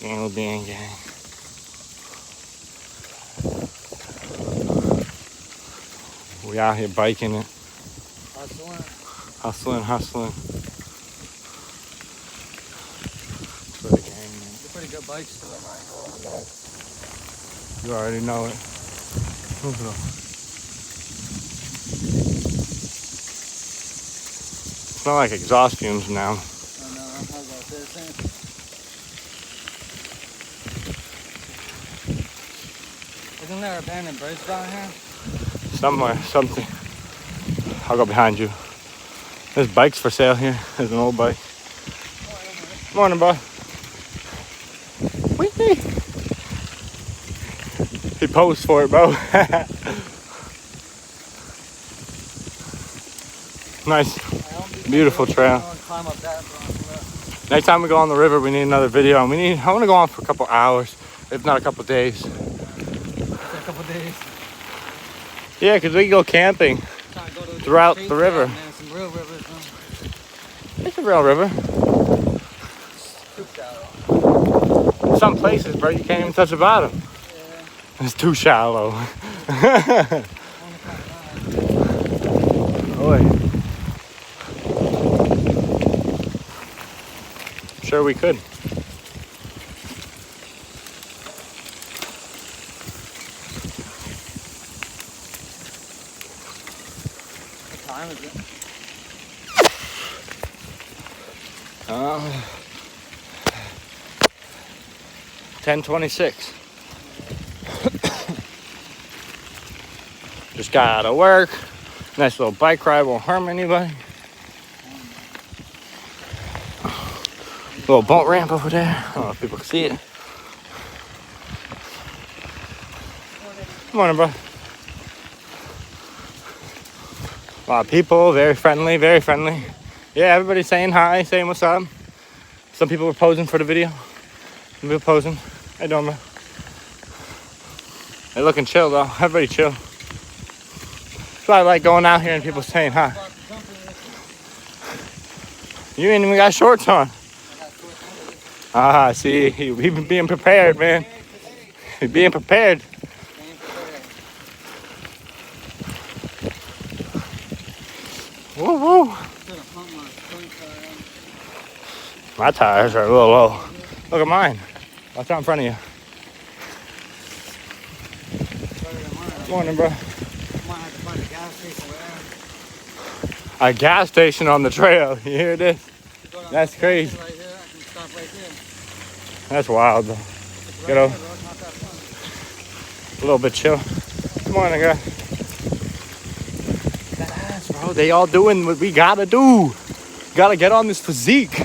Gang being gang. We out here biking it. Hustling. For the gang, man. They're pretty good bikes too. You already know it. Smell like exhaust fumes now. I know, how's that this? Isn't there abandoned bridge down here? Somewhere, something. I'll go behind you. There's bikes for sale here. There's an old bike. Morning, bud. Whee! He posed for it, bro. Nice, beautiful trail. Climb up that. Next time we go on the river, we need another video. And I want to go on for a couple hours, if not a couple days. A couple days. Yeah, because we can go camping throughout the river. Man, some real rivers, man. It's a real river. Too shallow. Some places, bro, you can't even touch the bottom. Yeah. It's too shallow. Boy. Sure we could. What time is it? 10:26. Just got out of work. Nice little bike ride, won't harm anybody. Little boat ramp over there. I don't know if people can see it. Good morning, bro. A lot of people, very friendly, very friendly. Yeah, everybody's saying hi, saying what's up. Some people were posing for the video. Some people posing. How you doing, bro? They're looking chill, though. Everybody chill. So I like going out here and people saying hi. You ain't even got shorts on. Ah, see, he been being prepared, man. He being prepared. Woo woo. My tires are a little low. Look at mine. Watch out in front of you. Morning, bro. A gas station on the trail. You hear this? That's crazy. That's wild, though. You know, a little bit chill. Good morning, guys. Badass, bro. They all doing what we gotta do. Gotta get on this physique.